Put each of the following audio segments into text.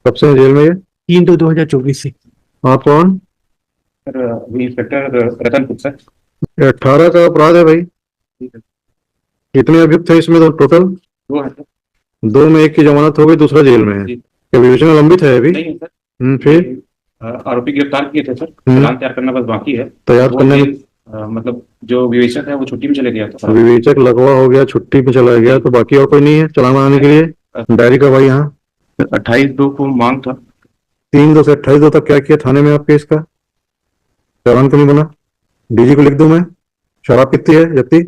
कब से हैं जेल में ये? 3/2/2024 से। आप कौन? सर अभी इंस्पेक्टर रतनपुर सर। ये 18 का अपराध है भाई। ठीक है। कितने अभियुक्त है इसमें तो टोटल? दो है सर। दो में एक की जमानत हो गई, दूसरा जेल में है। जी। क्या विवेचना लंबित है अभी? नहीं है सर। फिर ये, आरोपी गिरफ्तार किए थे सर, चालान तैयार करना बस बाकी है। तैयार वो करने में जेल, मतलब जो विवेचक है वो छुट्टी में चले गया था। विवेचक लगवा हो गया, छुट्टी पे चला गया, तो बाकी और कोई नहीं है चालान बनाने के लिए? डायरी का भाई यहाँ 28/2 को मांग था। 3/2 से 28/2 तक क्या किया थाने में आप केस का? चालान क्यों नहीं बना? डीजी को लिख दूं मैं? शराब कितनी है जब्ती?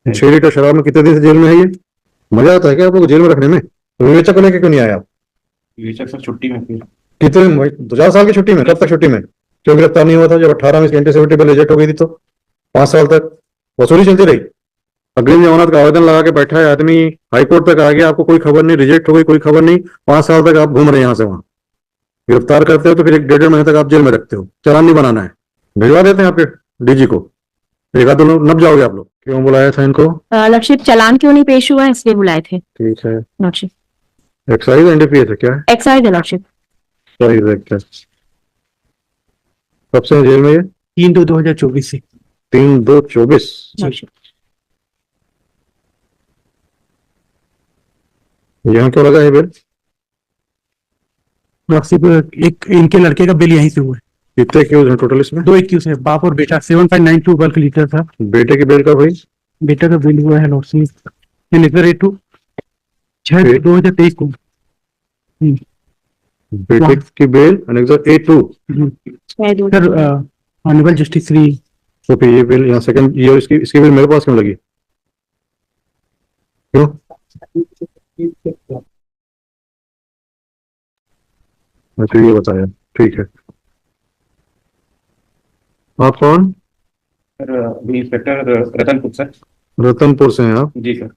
6 लीटर शराब में कितने दिन से जेल में है ये? मजा आता है क्या आप लोग जेल में रखने में? तो विवेचक को लेके क्यों नहीं आए आप? विवेचक सर छुट्टी में फिर। कितने 2 4 साल की छुट्टी में? कब तक छुट्टी में? क्यों गिरफ्तार नहीं हुआ था जब 18 में इसकी एंटीसिपेटरी रिजेक्ट हो गई थी? तो 5 साल तक वसूली चलती रही। अग्रिम जमानत का आवेदन लगा के बैठा है आदमी, हाईकोर्ट तक आ गया, आपको कोई खबर नहीं, रिजेक्ट हो गई, कोई खबर नहीं। 5 साल तक आप घूम रहे हैं यहाँ से वहां। गिरफ्तार करते हो तो फिर 1 1.5 महीने तक आप जेल में रखते हो, चालान नहीं बनाना है, भिजवा देते हैं आपके डीजी को। एक आध दोनों नप जाओगे आप लोग। क्यों बुलाया था इनको? लॉर्डशिप चालान क्यों नहीं पेश हुआ है इसलिए बुलाए थे। ठीक है। लॉर्डशिप एक्साइज एनडीपीएस है क्या? एक्साइज है लॉर्डशिप। एक्साइज है क्या? कब से हैं जेल में ये? 3/2/2024 से। 3/2/24। लॉर्डशिप यहाँ क्यों लगा है बिल? सिर्फ एक इनके लड़के का बिल यहीं से हुआ है। कितने एक्यूज हैं टोटल इसमें? 2 एक्यूज है, बाप और बेटा। 7.92 बल्क लीटर था। बेटे की बिल का भाई? बेटा का बिल हुआ है लॉर्डशिप A2 6/2023 को। बेटे की bill annexure A2। Sir honourable justice Shri. तो फिर ये बिल यहाँ सेकंड ये इसकी बिल मेरे पास क्यों लगी? क्यों? अच्छा ये बताया, ठीक है। आप कौन? सर अभी इंस्पेक्टर रतनपुर सर। रतनपुर से हैं आप? जी सर।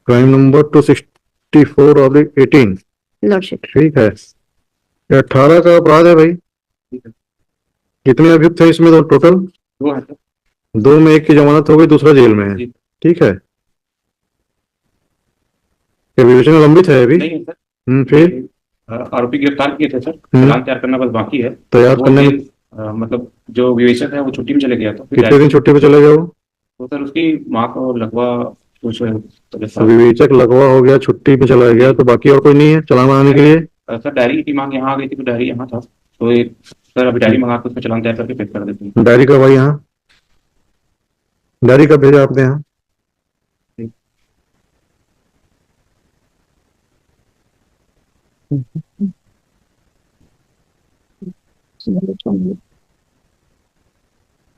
Crime number 264/18। लॉर्डशिप ठीक है। ये 18 का अपराध है भाई। ठीक है। कितने अभियुक्त है इसमें तो टोटल? दो है सर। दो में एक की जमानत हो गई, दूसरा जेल में है। जी। ठीक है। क्या विवेचना लंबित है अभी? नहीं है सर। फिर ये, आरोपी गिरफ्तार किए थे सर, चालान तैयार करना बस बाकी है। तैयार वो करने में जेल, मतलब जो विवेचक है वो छुट्टी में चले गया था। कितने दिन छुट्टी पे चले गए वो? तो सर उसकी माँ को लगवा कुछ विवेचक लगवा हो गया, छुट्टी पे चला गया, तो बाकी और कोई नहीं है चालान बनाने के लिए? सर डायरी की मांग यहाँ आ गई थी तो डायरी यहाँ था, तो ये सर अभी डायरी मंगा के उसमें चालान तैयार करके पेश कर देते हैं। डायरी का भाई यहाँ डायरी कब भेजा आपने यहाँ?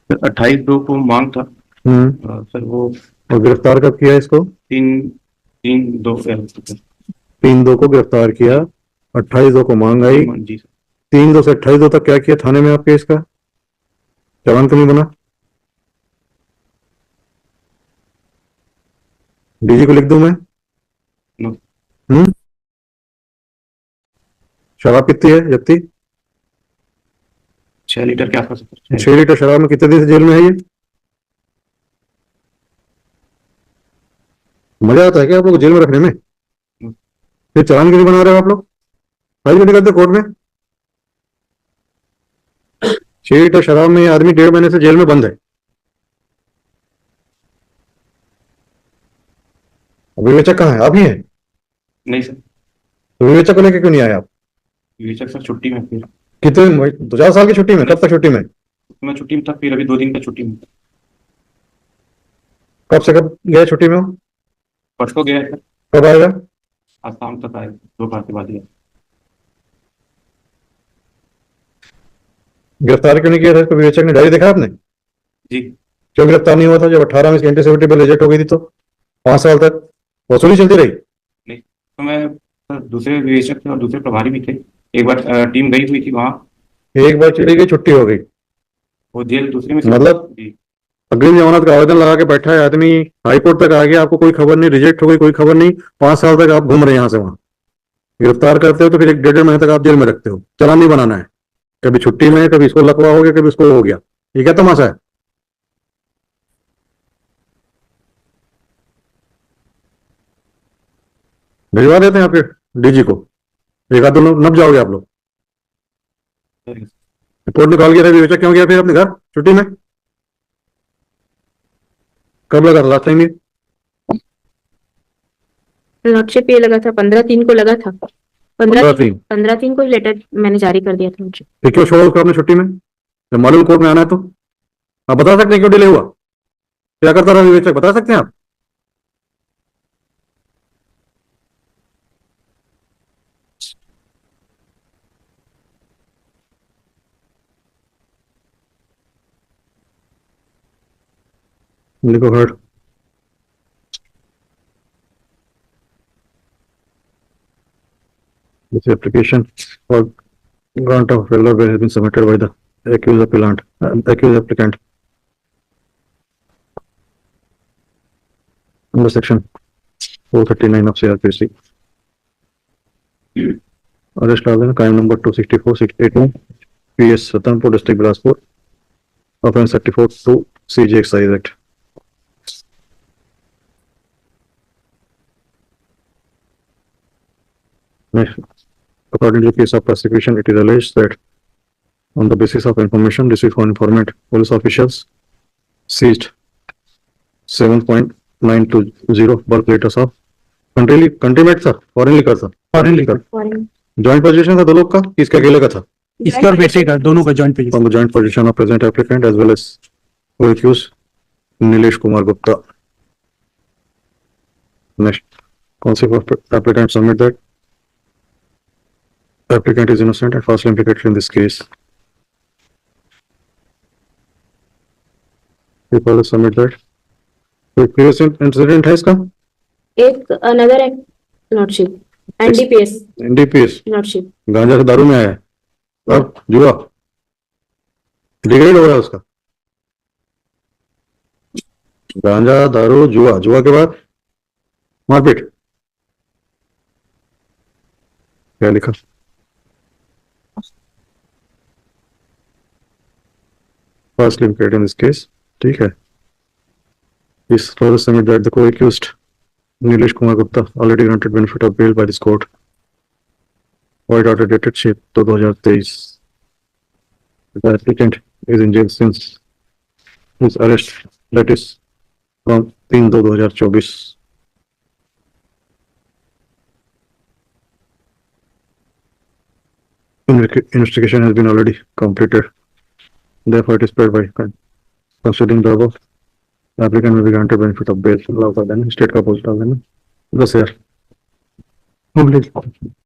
सर 28/2 को मांग था। सर वो और गिरफ्तार कब किया इसको? 3/2 3/2 को गिरफ्तार किया, 28/2 को मांग आई। जी सर। 3/2 से 28/2 तक क्या किया थाने में आप केस का? चालान क्यों नहीं बना? डीजी को लिख दूं मैं? शराब कितनी है जब्ती? 6 लीटर के आसपास। 6 लीटर शराब में कितने दिन से जेल में है ये? मजा आता है क्या आप लोग जेल में रखने में? फिर चालान क्यों नहीं बना रहे हो आप लोग? फाइल क्यों नहीं करते कोर्ट में? 6 लीटर शराब में ये आदमी 1.5 महीने से जेल में बंद है। विवेचक कहाँ है? आप ही हैं? नहीं सर। तो विवेचक को लेके क्यों नहीं आए आप? विवेचक सर छुट्टी में फिर। कितने 2 4 साल की छुट्टी में? कब तक छुट्टी में? मैं छुट्टी में था, फिर अभी 2 दिन का छुट्टी में। कब से कब गए छुट्टी में हो? परसों गया है सर। कब आएगा? आज शाम तक आए, दोपहर के बाद ही आए। गिरफ्तार क्यों नहीं किया था इसको विवेचक ने? डायरी देखा आपने? जी। क्यों गिरफ्तार नहीं हुआ था जब 18 में इसकी एंटीसिपेटरी रिजेक्ट हो गई थी? तो 5 साल तक वसूली चलती रही। नहीं तो मैं सर दूसरे विवेचक थे और दूसरे प्रभारी भी थे। एक बार टीम गई हुई थी वहाँ, एक बार चली गई, छुट्टी हो गई, वो जेल दूसरे में मतलब जी। अग्रिम जमानत का आवेदन लगा के बैठा है आदमी, हाईकोर्ट तक आ गया, आपको कोई खबर नहीं, रिजेक्ट हो गई, कोई खबर नहीं। 5 साल तक आप घूम रहे हैं यहाँ से वहां। गिरफ्तार करते हो तो फिर 1 1.5 महीने तक आप जेल में रखते हो, चालान नहीं बनाना है। कभी छुट्टी में, कभी इसको लकवा हो गया, कभी इसको हो गया। ये क्या तमाशा है? भिजवा देते हैं आपके डीजी को, एक आध दोनों नप जाओगे आप लोग। रिपोर्ट निकाल के विवेचक क्यों गया फिर अपने घर छुट्टी में? कब लगा था लास्ट टाइम ये? लॉर्डशिप ये लगा था 15/3 को लगा था। 15/3 15/3 को लेटर मैंने जारी कर दिया था मुझे। फिर क्यों छोड़ा उसको आपने छुट्टी में? जब मालूम कोर्ट में आना है तो आप बता सकते हैं क्यों डिले हुआ, क्या करता रहा विवेचक, बता सकते हैं आप? लिखो hurt. This application for grant of failure has been submitted by the accused applicant under section 439 of CRPC. Arrest order crime number 264-681 PS Satanpur district Bilaspur. Offence 34-2 CJ Excise Act. Next, according to the case of prosecution, it is alleged that on the basis of information received from informant, police officials seized 7.920 bulk liters of country made था, foreign liquor था, foreign liquor joint possession था दो लोग का, किसका अकेले का था? इसका और बेटे का दोनों का joint page. On the joint possession of present applicant as well as co-accused Nilesh Kumar Gupta. Next, counsel of applicant submit that applicant is innocent and falsely implicated in this case. People submit that. कोई previous incident है इसका? एक another lordship NDPS NDPS lordship गांजा से दारू में आया है, अब जुआ डिग्रेड हो रहा है उसका। गांजा दारू जुआ, जुआ के बाद मारपीट, क्या लिखा? First limited in this case, ठीक है। इस further submit that the co-accused Nilesh Kumar Gupta already granted benefit of bail by this court. White order dated 6/2/2023. The applicant is in jail since his arrest, that is from 3/2/2024. Investigation has been already completed. Therefore, it is spread by considering the above. The applicant may be granted benefit of bail. Allow for then state का post डाल देना 10,000। Home